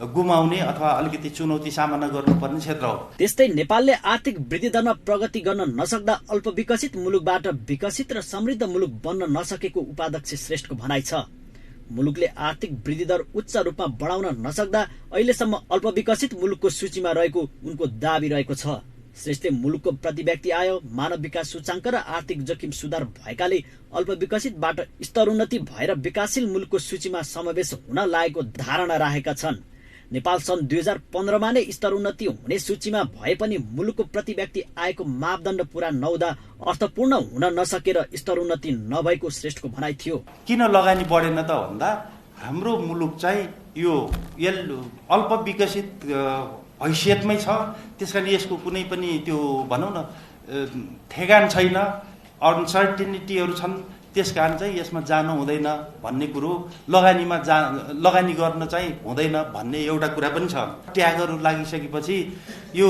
गुमाउने अथवा अलिकति चुनौती सामना गर्नुपर्ने क्षेत्र हो। त्यस्तै नेपालले आर्थिक वृद्धि दरमा प्रगति गर्न नसक्दा अल्पविकसित मुलुकबाट विकसित र समृद्ध मुलुक बन्न नसकेको उपाध्यक्ष श्रेष्ठको भनाइ छ। मुलुकले आर्थिक वृद्धि दर उच्च रूपमा बढाउन नसक्दा अहिलेसम्म अल्पविकसित मुलुकको सूचीमा रहेको उनको दाबी रहेको छ। श्रेष्ठले मुलुकको प्रति व्यक्ति आय, मानव विकास सूचाङ्क र आर्थिक जोखिम सुधार भएकाले अल्पविकसितबाट स्तरोन्नति भएर विकासशील मुलुकको सूचीमा समावेश हुन लागेको धारणा राखेका छन्। नेपाल सन् 2015मा नै स्तरोन्नति हुने सूचीमा भए पनि मुलुकको प्रति व्यक्ति आयको मापदण्ड पूरा नहुँदा अर्थपूर्ण हुन नसकेर स्तरोन्नति नभएको श्रेष्ठको भनाइ थियो। किन लगानी बढेन त भन्दा हाम्रो मुलुक चाहिँ यो अल्प विकसित हैसियतमै छ, त्यस कारण यसको कुनै पनि त्यो भनौँ न ठेगान छैन, अनसर्टेनिटीहरू छन्, त्यस कारण चाहिँ यसमा जानु हुँदैन भन्ने कुरो, लगानी गर्न चाहिँ हुँदैन भन्ने एउटा कुरा पनि छ। ट्यागहरू लागिसकेपछि यो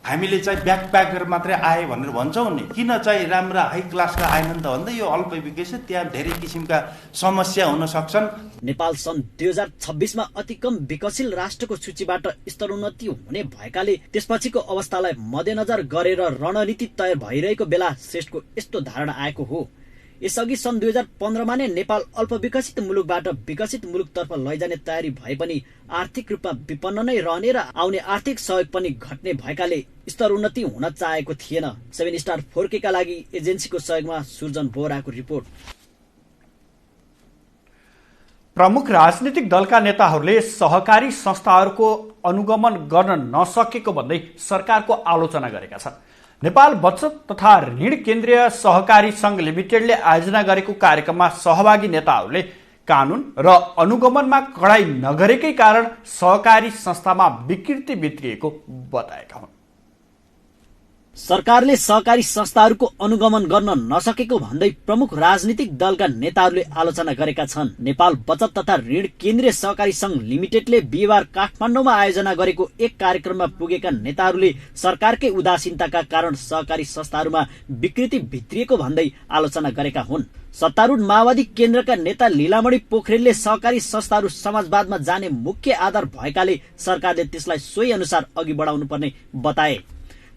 हामीले चाहिँ ब्याकप्याकर मात्रै आए भनेर भन्छौँ नि, किन चाहिँ राम्रा हाई क्लासका आएनन् त भन्दा यो अल्प विकसित त्यहाँ धेरै किसिमका समस्या हुन सक्छन्। नेपाल सन् 2026मा अति कम विकसशील राष्ट्रको सूचीबाट स्तरोन्नति हुने भएकाले त्यसपछिको अवस्थालाई मध्यनजर गरेर रणनीति तयार भइरहेको बेला श्रेष्ठको यस्तो धारणा आएको हो। यसअघि सन् 2015मा नै नेपाल अल्प विकसित मुलुकबाट विकसित मुलुकतर्फ लैजाने तयारी भए पनि आर्थिक रूपमा विपन्न नै रहने र आउने आर्थिक सहयोग पनि घट्ने भएकाले स्तरोन्नति हुन चाहेको थिएन। 7 स्टार 4K का लागि एजेन्सीको सहयोगमा सुर्जन बोहराको रिपोर्ट। प्रमुख राजनीतिक दलका नेताहरूले सहकारी संस्थाहरूको अनुगमन गर्न नसकेको भन्दै सरकारको आलोचना गरेका छन्। नेपाल बचत तथा ऋण केन्द्रीय सहकारी संघ लिमिटेडले आयोजना गरेको कार्यक्रममा सहभागी नेताहरूले कानून र अनुगमनमा कडाई नगरेकै कारण सहकारी संस्थामा विकृति भित्रिएको बताएका हुन्। सरकारले सहकारी संस्थाहरूको अनुगमन गर्न नसकेको भन्दै प्रमुख राजनीतिक दलका नेताहरूले आलोचना गरेका छन्। नेपाल बचत तथा ऋण केन्द्रीय सहकारी संघ लिमिटेडले बिहिबार काठमाडौँमा आयोजना गरेको एक कार्यक्रममा पुगेका नेताहरूले सरकारकै उदासीनताका कारण सहकारी संस्थाहरूमा विकृति भित्रिएको भन्दै आलोचना गरेका हुन्। सत्तारूढ माओवादी केन्द्रका नेता लीलामणि पोखरेलले सहकारी संस्थाहरू समाजवादमा जाने मुख्य आधार भएकाले सरकारले त्यसलाई सोही अनुसार अघि बढाउनु पर्ने बताए।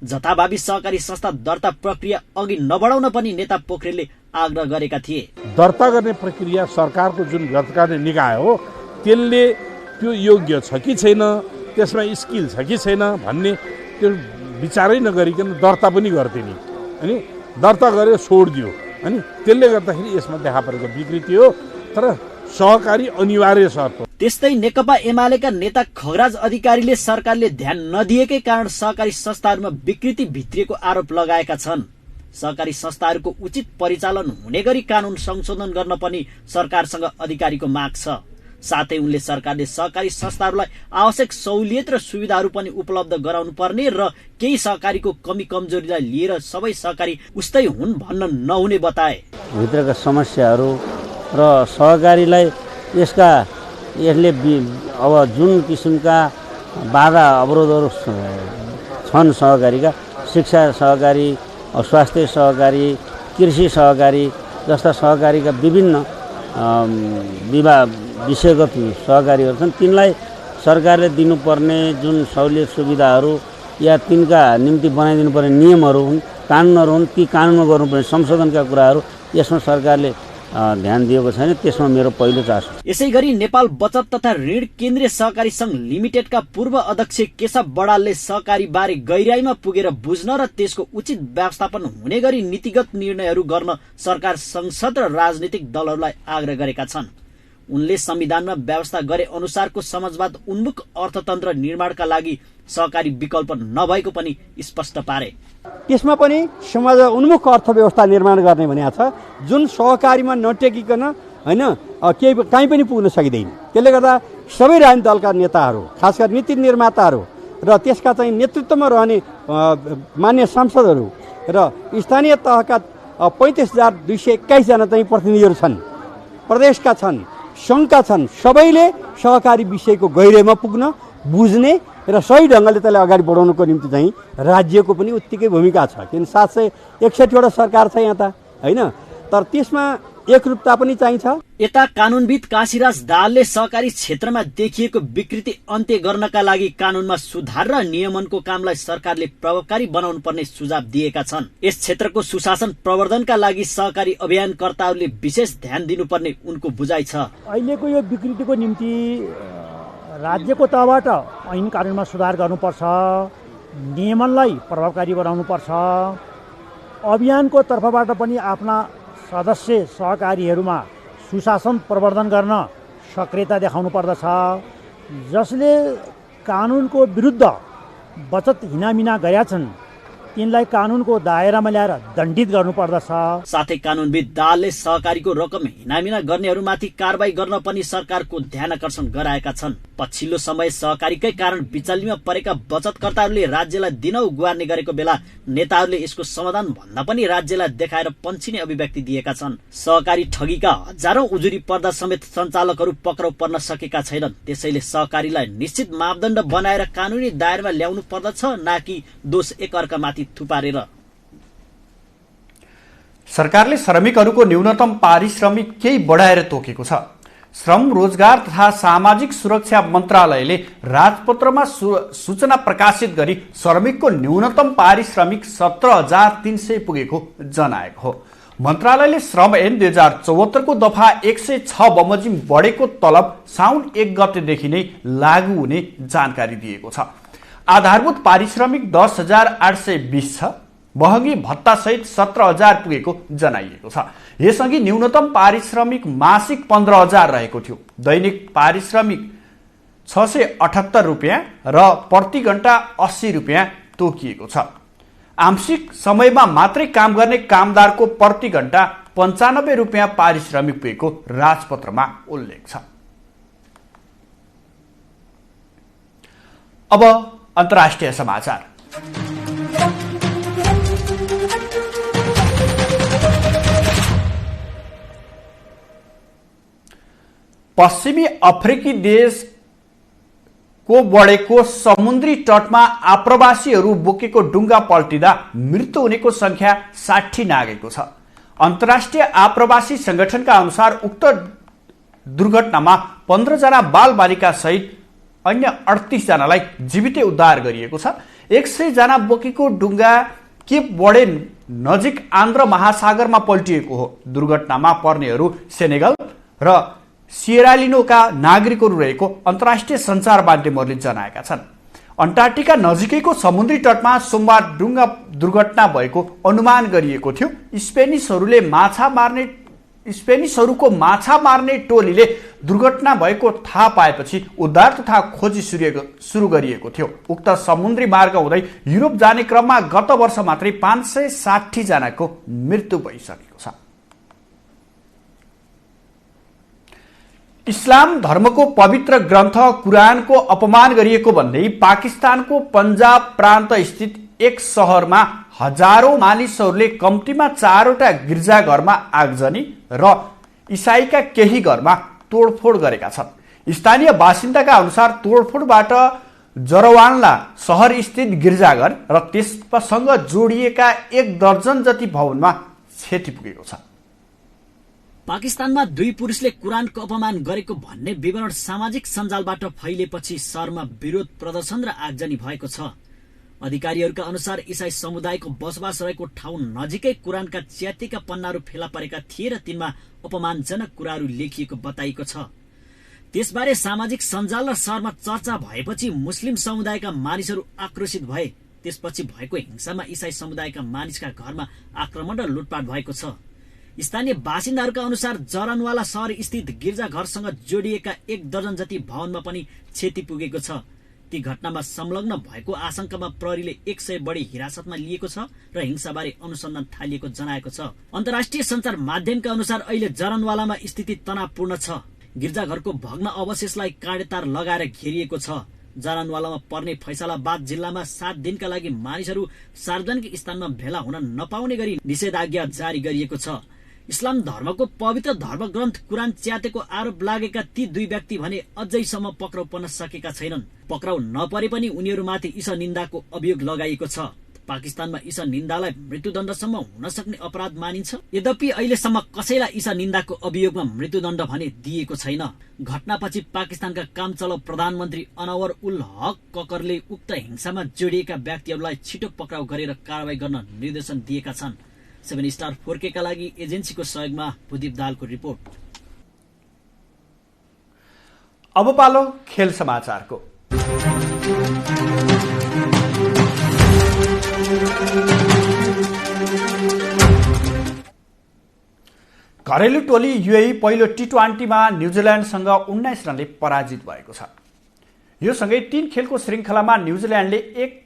जथाभावी सहकारी संस्था दर्ता प्रक्रिया अघि नबढाउन पनि नेता पोखरेलले आग्रह गरेका थिए। दर्ता गर्ने प्रक्रिया सरकारको जुन गर्ने निकाय हो त्यसले त्यो योग्य छ कि छैन, त्यसमा स्किल छ कि छैन भन्ने त्यो विचारै नगरिकन दर्ता पनि गर्दैन, अनि दर्ता गरेर छोडिदियो, अनि त्यसले गर्दाखेरि यसमा देखा परेको विकृति हो। तर सहकारी अनिवार्य शर्त हो। त्यस्तै नेकपा एमालेका नेता खगराज अधिकारीले सरकारले ध्यान नदिएकै कारण सहकारी संस्थाहरूमा विकृति भित्रिएको आरोप लगाएका छन्। सहकारी संस्थाहरूको उचित परिचालन हुने गरी कानून संशोधन गर्न पनि सरकारसँग अधिकारीको माग छ। साथै उनले सरकारले सहकारी संस्थाहरूलाई आवश्यक सहुलियत र सुविधाहरू पनि उपलब्ध गराउनु पर्ने र केही सहकारीको कमी कमजोरीलाई लिएर सबै सहकारी उस्तै हुन् भन्न नहुने बताए। भित्रका समस्याहरू र सहकारीलाई यसले अब जुन किसिमका बाधा अवरोधहरू छन् सहकारीका, शिक्षा सहकारी, स्वास्थ्य सहकारी, कृषि सहकारी जस्ता सहकारीका विभिन्न विषयगत सहकारीहरू छन्, तिनलाई सरकारले दिनुपर्ने जुन सहुलियत सुविधाहरू या तिनका निम्ति बनाइदिनु पर्ने नियमहरू हुन्, कानुनहरू हुन्, ती कानुनमा गर्नुपर्ने संशोधनका कुराहरू यसमा सरकारले ध्यान दिएको छैन। त्यसमा मेरो पहिलो चासो। यसैगरी नेपाल बचत तथा ऋण केन्द्रीय सहकारी संघ लिमिटेडका पूर्व अध्यक्ष केशव बडालले सहकारी बारे गहिराईमा पुगेर बुझ्न र त्यसको उचित व्यवस्थापन हुने गरी नीतिगत निर्णयहरू गर्न सरकार, संसद र राजनीतिक दलहरूलाई आग्रह गरेका छन्। उनले संविधानमा व्यवस्था गरे अनुसारको समाजवाद उन्मुख अर्थतन्त्र निर्माणका लागि सहकारी विकल्प नभएको पनि स्पष्ट पारे। त्यसमा पनि समाज उन्मुख अर्थव्यवस्था निर्माण गर्ने भनेको छ, जुन सहकारीमा नटेकिकन होइन केही कहीँ पनि पुग्न सकिँदैन। त्यसले गर्दा सबै राजनीतिक दलका नेताहरू, खास गरी नीति निर्माताहरू र त्यसका चाहिँ नेतृत्वमा रहने मान्य सांसदहरू र स्थानीय तहका 35,221 जना चाहिँ प्रतिनिधिहरू छन्, प्रदेशका छन्, सङ्घका छन्, सबैले सहकारी विषयको गहिराईमा पुग्न, बुझ्ने र सही ढङ्गले त्यसलाई अगाडि बढाउनको निम्ति चाहिँ राज्यको पनि उत्तिकै भूमिका छ। किन 761वटा सरकार छ यहाँ त होइन, तर त्यसमा एकरूपता पनि चाहिन्छ। यता कानूनविद काशीराज दाहालले सहकारी क्षेत्रमा देखिएको विकृति अन्त्य गर्नका लागि कानूनमा सुधार र नियमनको कामलाई सरकारले प्रभावकारी बनाउनु पर्ने सुझाव दिएका छन्। यस क्षेत्रको सुशासन प्रवर्धनका लागि सहकारी अभियानकर्ताहरूले विशेष ध्यान दिनुपर्ने उनको बुझाइ छ। अहिलेको यो विकृतिको निम्ति राज्यको तहबाट ऐन कानुनमा सुधार गर्नुपर्छ, नियमनलाई प्रभावकारी बनाउनुपर्छ, अभियानको तर्फबाट पनि आफ्ना सदस्य सहकारीहरूमा सुशासन प्रवर्धन गर्न सक्रियता देखाउनु पर्दछ। जसले कानुनको विरुद्ध बचत हिनामिना गरेका छन् तिनलाई कानुनको दायरामा ल्याएर दण्डित गर्नुपर्दछ। साथै कानुनविद दाहालले सहकारीको रकम हिनामिना गर्नेहरूमाथि कारबाही गर्न पनि सरकारको ध्यान आकर्षण गराएका छन्। पछिल्लो समय सहकारीकै कारण बिचल्लीमा परेका बचतकर्ताहरूले राज्यलाई दिनौ गुहार्ने गरेको बेला नेताहरूले यसको समाधान भन्दा पनि राज्यलाई देखाएर पन्छिने अभिव्यक्ति दिएका छन्। सहकारी ठगीका हजारौं उजुरी पर्दा समेत सञ्चालकहरू पक्राउ पर्न सकेका छैनन्। त्यसैले सहकारीलाई निश्चित मापदण्ड बनाएर कानुनी दायरामा ल्याउनु पर्दछ, न कि दोष एकअर्कामाथि थुपारेर। सरकारले श्रमिकहरूको न्यूनतम पारिश्रमिक केही बढाएर तोकेको छ। श्रम, रोजगार तथा सामाजिक सुरक्षा मन्त्रालयले राजपत्रमा सूचना प्रकाशित गरी श्रमिकको न्यूनतम पारिश्रमिक 17,300 पुगेको जनाएको हो। मन्त्रालयले श्रम ऐन 2074 को दफा 106 बमोजिम बढेको तलब साउन 1 गतेदेखि नै लागू हुने जानकारी दिएको छ। आधारभूत पारिश्रमिक 10,820 छ। महँगी भत्ता सहित 17,000 पुगेको जनाइएको छ। यसअघि न्यूनतम पारिश्रमिक मासिक 15,000 रहेको थियो। दैनिक पारिश्रमिक 678 रुपियाँ र प्रति घण्टा 80 रुपियाँ तोकिएको छ। आंशिक समयमा मात्रै काम गर्ने कामदारको प्रति घण्टा 95 रुपियाँ पारिश्रमिक पुगेको राजपत्रमा उल्लेख छ। अब अन्तर्राष्ट्रिय समाचार। पश्चिमी अफ्रिकी देश को बढेको समुद्री तटमा आप्रवासीहरू बोकेको डुङ्गा पल्टिँदा मृत्यु हुनेको संख्या 60 नागेको छ। अन्तर्राष्ट्रिय आप्रवासी संगठनका अनुसार उक्त दुर्घटनामा 15 जना बालबालिका सहित अन्य 38 जनालाई जीवितै उद्धार गरिएको छ। 100 जना बोकेको डुङ्गा केप बर्डे नजिक आन्ध्र महासागरमा पल्टिएको हो। दुर्घटनामा पर्नेहरू सेनेगल र सिएरालिनोका नागरिकहरू रहेको अन्तर्राष्ट्रिय सञ्चार माध्यमहरूले जनाएका छन्। अन्टार्क्टिका नजिकैको समुद्री तटमा सोमबार डुङ्गा दुर्घटना भएको अनुमान गरिएको थियो। स्पेनिसहरूको माछा मार्ने टोलीले दुर्घटना भएको थाहा पाएपछि उद्धार तथा खोजी सुरु गरिएको थियो। उक्त समुद्री मार्ग हुँदै युरोप जाने क्रममा गत वर्ष मात्रै 560 जनाको मृत्यु भइसकेको छ। इस्लाम धर्मको पवित्र ग्रन्थ कुरानको अपमान गरिएको भन्दै पाकिस्तानको पन्जाब प्रान्त स्थित एक शहरमा हजारौं मानिसहरूले कम्तीमा 4वटा गिर्जाघरमा आगजनी र इसाईका केही घरमा तोडफोड गरेका छन्। स्थानीय बासिन्दाका अनुसार तोडफोडबाट जरवानला शहर स्थित गिर्जाघर र त्यससँग जोडिएका 1 दर्जन जति भवनमा क्षति पुगेको छ। पाकिस्तानमा 2 पुरुषले कुरानको अपमान गरेको भन्ने विवरण सामाजिक सञ्जालबाट फैलिएपछि शहरमा विरोध प्रदर्शन र आगजनी भएको छ। अधिकारीहरूका अनुसार इसाई समुदायको बसोबास रहेको ठाउँ नजिकै कुरानका च्यातिका पन्नाहरू फेला परेका थिए र तिनमा अपमानजनक कुराहरू लेखिएको बताइएको छ। त्यसबारे सामाजिक सञ्जाल र शहरमा चर्चा भएपछि मुस्लिम समुदायका मानिसहरू आक्रोशित भए। त्यसपछि भएको हिंसामा इसाई समुदायका मानिसका घरमा आक्रमण र लुटपाट भएको छ। स्थानीय बासिन्दाहरूका अनुसार जरनवाला शहर स्थित गिर्जाघरसँग जोडिएका 1 दर्जन जति भवनमा पनि क्षति पुगेको छ। ती घटनामा संलग्न भएको आशंकामा प्रहरीले 100 बढी हिरासतमा लिएको छ र हिंसाबारे अनुसन्धान थालिएको जनाएको छ। अन्तर्राष्ट्रिय सञ्चार माध्यमका अनुसार अहिले जरनवालामा स्थिति तनावपूर्ण छ। गिर्जाघरको भग्न अवशेषलाई काँडेतार लगाएर घेरिएको छ। जरनवालामा पर्ने फैसलाबाद जिल्लामा 7 दिनका लागि मानिसहरू सार्वजनिक स्थानमा भेला हुन नपाउने गरी निषेधाज्ञा जारी गरिएको छ। इस्लाम धर्मको पवित्र धर्मग्रन्थ कुरान च्यातेको आरोप लागेका ती 2 व्यक्ति भने अझैसम्म पक्राउ पर्न सकेका छैनन्। पक्राउ नपरे पनि उनीहरूमाथि ईसा निन्दाको अभियोग लगाइएको छ। पाकिस्तानमा ईसा निन्दालाई मृत्युदण्डसम्म हुन सक्ने अपराध मानिन्छ। यद्यपि अहिलेसम्म कसैलाई ईसा निन्दाको अभियोगमा मृत्युदण्ड भने दिएको छैन। घटनापछि पाकिस्तानका कामचलाउ प्रधानमन्त्री अनवर उल हक ककरले उक्त हिंसामा जोडिएका व्यक्तिहरूलाई छिटो पक्राउ गरेर कारबाही गर्न निर्देशन दिएका छन्। 7 स्टार 4K का लागि एजेन्सीको सहयोगमा भूदीप दालको रिपोर्ट। अब पालो खेल समाचारको। घरेलु टोली युएई पहिलो टी20मा न्युजिल्यान्डसँग 19 रनले पराजित भएको छ। यो सँगै 3 खेलको श्रृङ्खलामा न्युजिल्यान्डले 1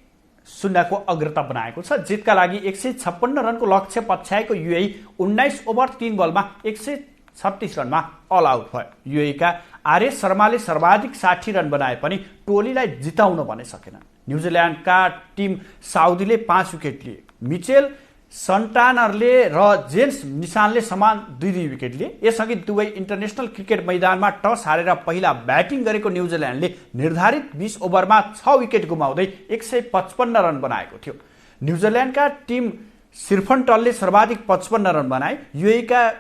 0 को अग्रता बनाएको छ। जितका लागि 156 रनको लक्ष्य पछ्याएको युएई 19 ओभर 3 बलमा 136 रनमा अल आउट भयो। युएईका आरएस शर्माले सर्वाधिक 60 रन बनाए पनि टोलीलाई जिताउन भने सकेनन्। न्युजिल्यान्डका टिम साउदीले 5 विकेट लिए। मिचेल सन्टानरले र जेम्स निशानले समान 2-2 विकेट लिए। यसअघि दुवै इन्टरनेसनल क्रिकेट मैदानमा टस हारेर पहिला ब्याटिङ गरेको न्युजिल्यान्डले निर्धारित 20 ओभरमा 6 विकेट गुमाउँदै 155 रन बनाएको थियो। न्युजिल्यान्डका टिम सिर्फन्टलले सर्वाधिक 55 रन बनाए। युएईका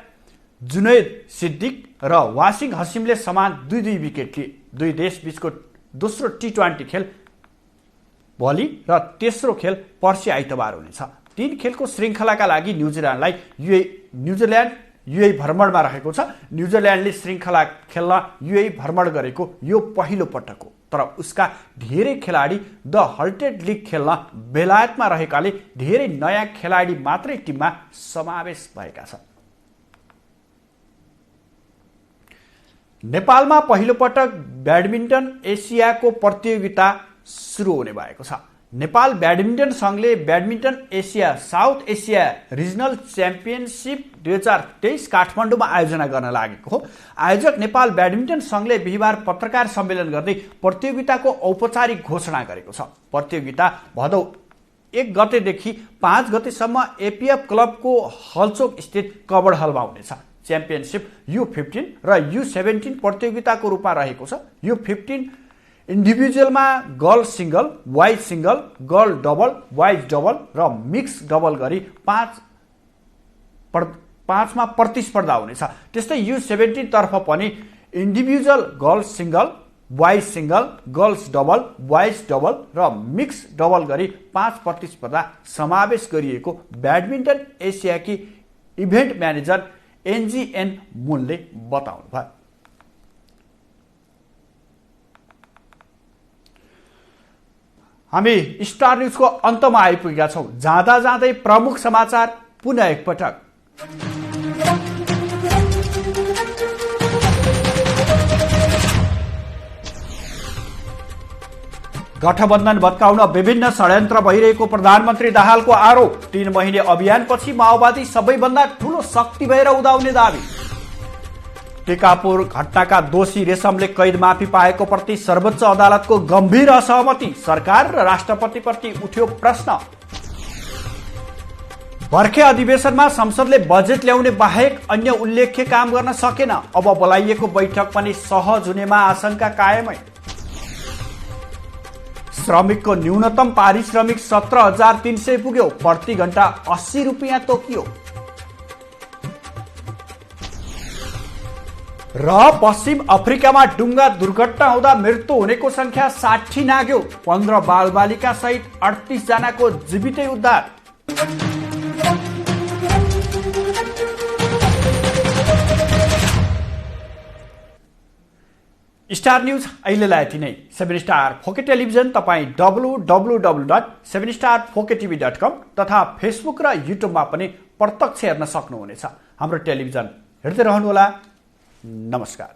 जुनैद सिद्दिक र वासिङ हसिमले समान 2-2 विकेट लिए। दुई देश बीचको दोस्रो T20 खेल भोलि र तेस्रो खेल पर्सि आइतबार हुनेछ। 3 खेलको श्रृङ्खलाका लागि न्युजिल्यान्ड युएई भ्रमणमा रहेको छ। न्युजिल्यान्डले श्रृङ्खला खेल्न युएई भ्रमण गरेको यो पहिलो पटक हो। तर उसका धेरै खेलाडी द हल्टेड लिग खेल्न बेलायतमा रहेकाले धेरै नयाँ खेलाडी मात्रै टिममा समावेश भएका छन्। नेपालमा पहिलो पटक ब्याडमिन्टन एसियाको प्रतियोगिता सुरु हुने भएको छ। नेपाल ब्याडमिन्टन संघले badminton Asia south Asia regional championship 2023 काठमाडौँमा आयोजना गर्न लागेको हो। आयोजक नेपाल ब्याडमिन्टन संघले बिहिबार पत्रकार सम्मेलन गर्दै प्रतियोगिताको औपचारिक घोषणा गरेको छ। प्रतियोगिता भदौ 1 गतेदेखि 5 गतेसम्म एपीएफ क्लबको हलचोक स्थित कबड हलमा हुनेछ। च्याम्पियनसिप U15 र U17 प्रतियोगिताको रूपमा रहेको छ। U15 इन्डिभिजुअलमा girl single, boys single, girl double, boys double र मिक्स डबल गरी 5मा प्रतिस्पर्धा हुनेछ। त्यस्तै U17 तर्फ पनि individual girl single, boys single, girls double, boys double र मिक्स डबल गरी 5 प्रतिस्पर्धा समावेश गरिएको ब्याडमिन्टन एसियाकी इभेन्ट म्यानेजर NGN मुनले बताउनु भयो। हामी स्टार न्यूजको अन्तमा आइपुगेका छौं। जाँदा जाँदै प्रमुख समाचार पुनः एकपटक। गठबन्धन भत्काउन विभिन्न षड्यन्त्र भइरहेको प्रधानमन्त्री दाहालको आरोप। 3 महिने अभियानपछि माओवादी सबैभन्दा ठूलो शक्ति भएर उदाउने दावी। टिकापुर घटनाका दोषी रेशमले कैद माफी पाएको प्रति सर्वोच्च अदालतको गम्भीर असहमति। सरकार र राष्ट्रपतिप्रति उठ्यो प्रश्न। भर्खे अधिवेशनमा संसदले बजेट ल्याउने बाहेक अन्य उल्लेख्य काम गर्न सकेन। अब बोलाइएको बैठक पनि सहज हुनेमा आशंका कायमै। श्रमिकको न्यूनतम पारिश्रमिक 17,300 पुग्यो। प्रति घण्टा 80 रुपियाँ तोकियो। र पश्चिम अफ्रिकामा डुङ्गा दुर्घटना हुँदा मृत्यु हुनेको संख्या 60 नाग्यो। 15 बालबालिका सहित 38 जनाको जीवितै उद्धार। स्टार न्यूज अहिलेलाई यति नै। 7 स्टार फोके टेलिभिजन तपाईँ www.7starfoketv.com तथा फेसबुक र युट्युबमा पनि प्रत्यक्ष हेर्न सक्नुहुनेछ। हाम्रो टेलिभिजन हेर्दै रहनुहोला। नमस्कार।